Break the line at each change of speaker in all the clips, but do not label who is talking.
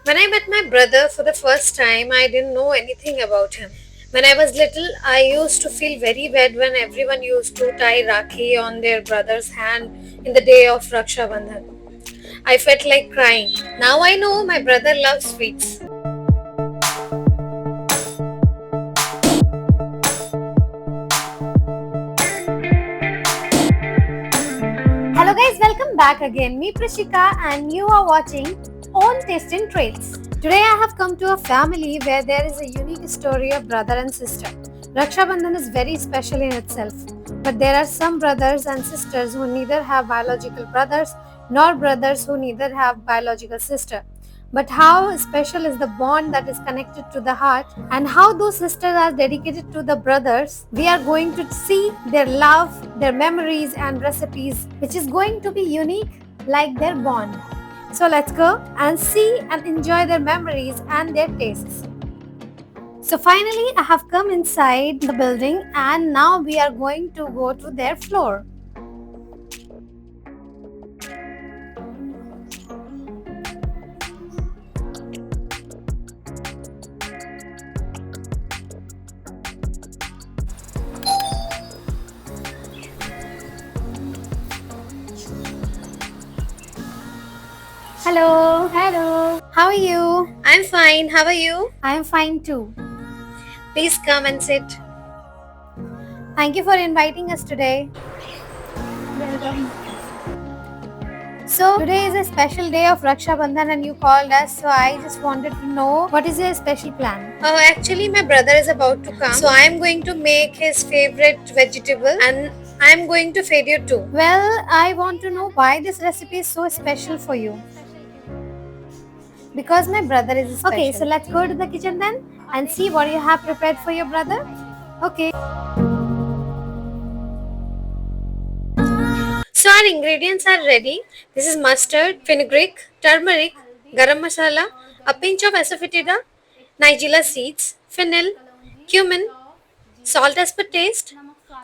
When I met my brother for the first time, I didn't know anything about him. When I was little, I used to feel very bad when everyone used to tie Rakhi on their brother's hand in the day of Raksha Bandhan. I felt like crying. Now I know my brother loves sweets. Hello guys, welcome back again. Me Prashika and you are watching On Taste and Trails. Today I have come to a family where there is a unique story of brother and sister. Raksha Bandhan is very special in itself, but there are some brothers and sisters who neither have biological brothers nor brothers who neither have biological sister. But how special is the bond that is connected to the heart, and how those sisters are dedicated to the brothers. We are going to see their love, their memories, and recipes, which is going to be unique like their bond. So let's go and see and enjoy their memories and their tastes. So finally, I have come inside the building and now we are going to go to their floor. Hello. Hello. How are you? I'm fine. How are you? I'm fine too. Please come and sit. Thank you for inviting us today. Welcome. So today is a special day of Raksha Bandhan and you called us, so I just wanted to know what is your special plan? Actually my brother is about to come, so I am going to make his favorite vegetable and I am going to feed you too. Well, I want to know why this recipe is so special for you. Because my brother is special. Okay, so let's go to the kitchen then and see what you have prepared for your brother. Okay. So our ingredients are ready. This is mustard, fenugreek, turmeric, garam masala, a pinch of asafoetida, nigella seeds, fennel, cumin, salt as per taste,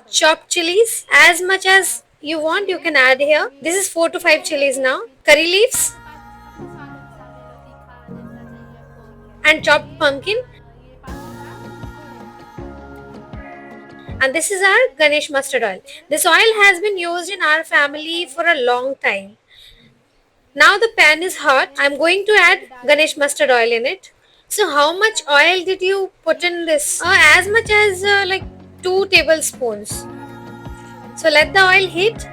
chopped chilies. As much as you want, you can add here. This is 4 to 5 chilies now. Curry leaves and chopped pumpkin. And this is our Ganesh mustard oil. This oil has been used in our family for a long time. Now the pan is hot. I'm going to add Ganesh mustard oil in it. So how much oil did you put in this? As much as like 2 tablespoons. So let the oil heat.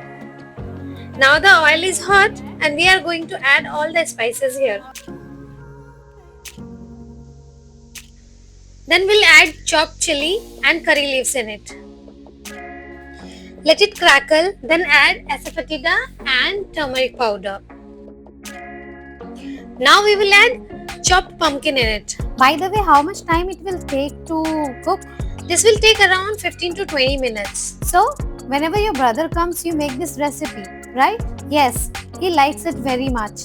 Now the oil is hot and we are going to add all the spices here. Then we'll add chopped chili and curry leaves in it. Let it crackle, then add asafoetida and turmeric powder. Now we will add chopped pumpkin in it. By the way, how much time it will take to cook? This will take around 15 to 20 minutes. So, whenever your brother comes, you make this recipe, right? Yes, he likes it very much.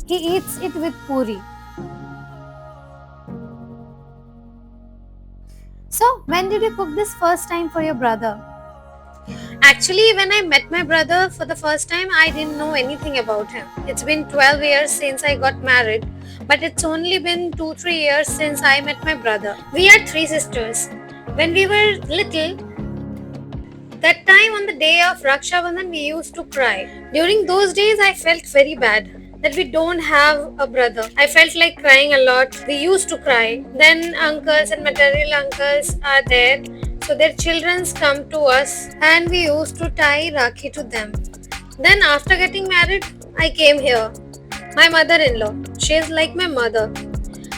He eats it with puri. So, when did you cook this first time for your brother? Actually, when I met my brother for the first time, I didn't know anything about him. It's been 12 years since I got married, but it's only been 2-3 years since I met my brother. We are 3 sisters. When we were little, that time on the day of Raksha Bandhan, we used to cry. During those days, I felt very bad that we don't have a brother. I felt like crying a lot. We used to cry. Then uncles and maternal uncles are there. So their children come to us and we used to tie Rakhi to them. Then after getting married, I came here. My mother-in-law, she is like my mother.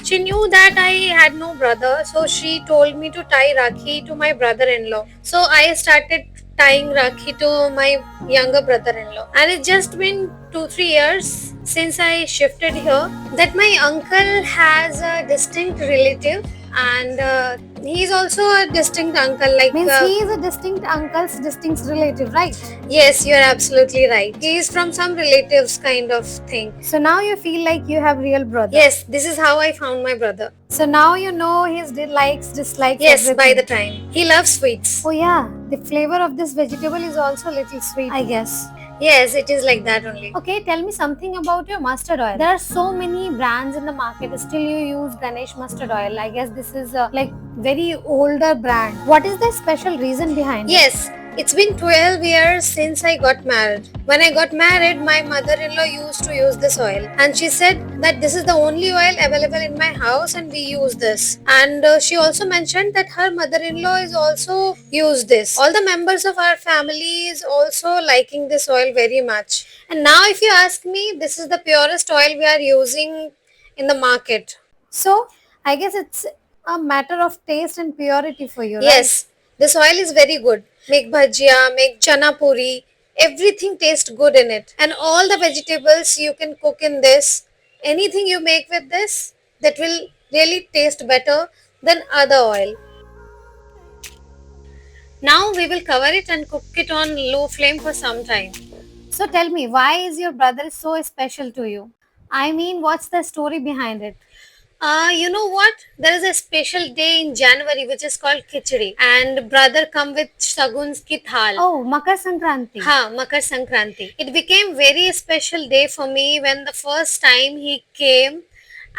She knew that I had no brother, so she told me to tie Rakhi to my brother-in-law. So I started tying Rakhi to my younger brother-in-law. And it's just been 2-3 years since I shifted here that my uncle has a distinct relative and he is also a distinct uncle. Like means he is a distinct uncle's distinct relative, right? Yes, you are absolutely right. He is from some relatives kind of thing. So now you feel like you have real brother. Yes, this is how I found my brother. So now you know his likes, dislikes. Yes, everything. By the time he loves sweets. Oh yeah, the flavor of this vegetable is also a little sweet, I guess. Yes, it is like that only.
Okay, tell me something about your mustard oil. There are so many brands in the market. Still, you use Ganesh mustard oil. I guess this is a like very older brand. What is the special reason behind it?
Yes, it's been 12 years since I got married. When I got married, my mother-in-law used to use this oil, and she said that this is the only oil available in my house and we use this. And she also mentioned that her mother-in-law is also used this. All the members of our family is also liking this oil very much. And now if you ask me, this is the purest oil we are using in the market.
So, I guess it's a matter of taste and purity for you, right?
Yes, this oil is very good. Make bhajia, make chana puri, everything tastes good in it. And all the vegetables you can cook in this, anything you make with this, that will really taste better than other oil. Now we will cover it and cook it on low flame for some time.
So tell me, why is your brother so special to you? I mean, what's the story behind it?
You know what? There is a special day in January which is called Khichdi, and brother come with shaguns ki thal.
Oh, Makar Sankranti.
Ha, Makar Sankranti. It became very special day for me when the first time he came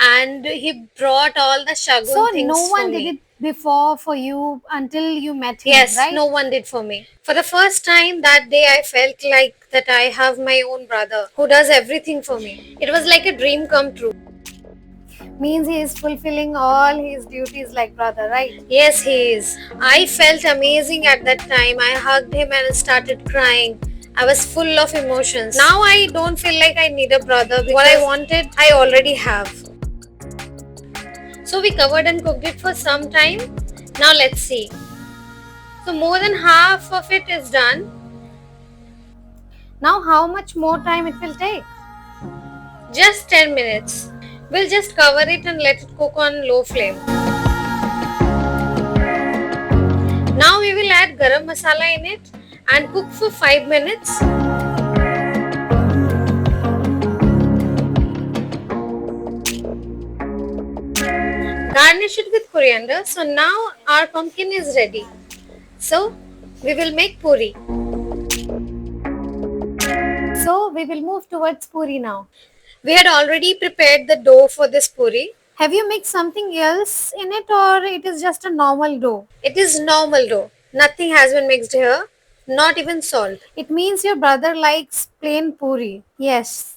and he brought all the shagun
So
things
no
for
one did
me.
it before for you until you met him,
Yes,
right?
no one did for me. For the first time that day, I felt like that I have my own brother who does everything for me. It was like a dream come true.
Means he is fulfilling all his duties like brother, right?
Yes, he is. I felt amazing at that time. I hugged him and started crying. I was full of emotions. Now I don't feel like I need a brother. What I wanted, I already have. So we covered and cooked it for some time. Now let's see. So more than half of it is done.
Now how much more time it will take?
Just 10 minutes. We'll just cover it and let it cook on low flame. Now we will add garam masala in it and cook for 5 minutes. Garnish it with coriander. So now our pumpkin is ready. So we will make puri.
So we will move towards puri now.
We had already prepared the dough for this puri.
Have you mixed something else in it or it is just a normal dough?
It is normal dough. Nothing has been mixed here, not even salt.
It means your brother likes plain puri. Yes.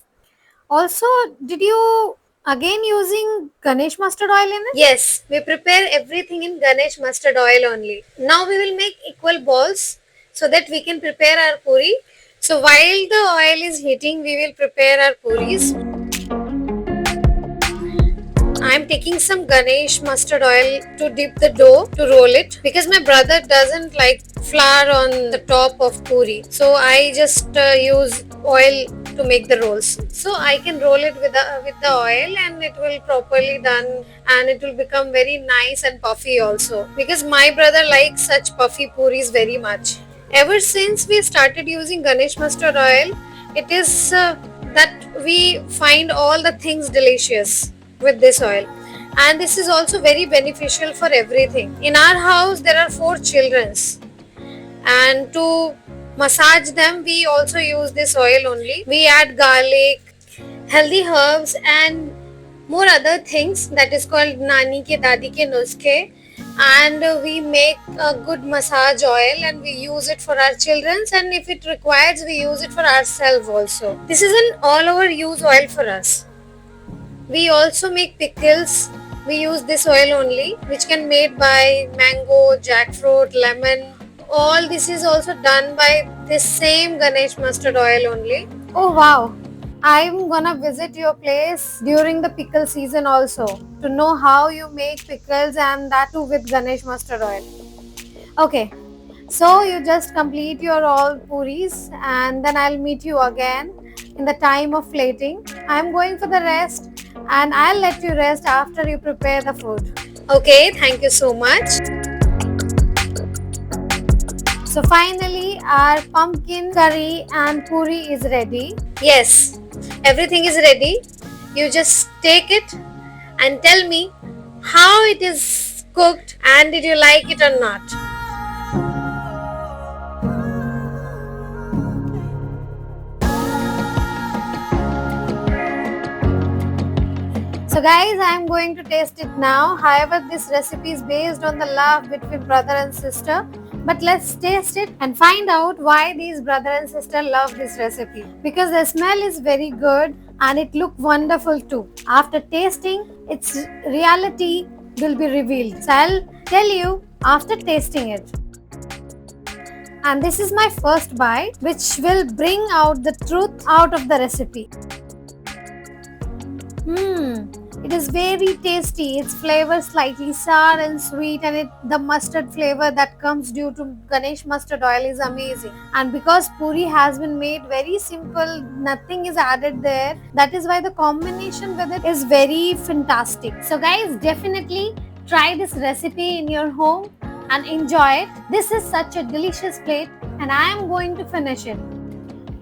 Also, did you again using Ganesh mustard oil in it?
Yes, we prepare everything in Ganesh mustard oil only. Now we will make equal balls so that we can prepare our puri. So while the oil is heating, we will prepare our puris. I am taking some Ganesh mustard oil to dip the dough to roll it because my brother doesn't like flour on the top of puri. So I just use oil to make the rolls. So I can roll it with the oil and it will properly done and it will become very nice and puffy also because my brother likes such puffy puris very much. Ever since we started using Ganesh mustard oil, it is that we find all the things delicious with this oil, and this is also very beneficial for everything. In our house there are 4 children, and to massage them we also use this oil only. We add garlic, healthy herbs and more other things that is called nani ke dadi ke nuske, and we make a good massage oil and we use it for our children, and if it requires we use it for ourselves also. This is an all over use oil for us. We also make pickles. We use this oil only, which can made by mango, jackfruit, lemon. All this is also done by this same Ganesh mustard oil only.
Oh wow. I'm gonna visit your place during the pickle season also to know how you make pickles and that too with Ganesh mustard oil. Okay, so you just complete your all puris and then I'll meet you again in the time of plating. I'm going for the rest and I'll let you rest after you prepare the food.
Okay, thank you so much.
So finally our pumpkin curry and puri is ready.
Yes, everything is ready. You just take it and tell me how it is cooked and did you like it or not.
So guys, I am going to taste it now. However, this recipe is based on the love between brother and sister. But let's taste it and find out why these brother and sister love this recipe. Because the smell is very good and it looked wonderful too. After tasting, its reality will be revealed. So I'll tell you after tasting it. And this is my first bite, which will bring out the truth out of the recipe. It is very tasty. Its flavor slightly sour and sweet, and the mustard flavor that comes due to Ganesh mustard oil is amazing. And because puri has been made very simple, nothing is added there. That is why the combination with it is very fantastic. So guys, definitely try this recipe in your home and enjoy it. This is such a delicious plate, and I am going to finish it.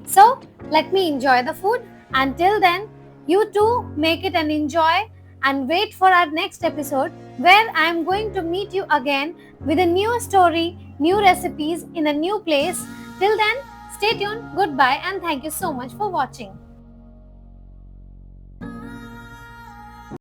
So let me enjoy the food. Until then, you too make it and enjoy, and wait for our next episode where I am going to meet you again with a new story, new recipes in a new place. Till then, stay tuned, goodbye, and thank you so much for watching.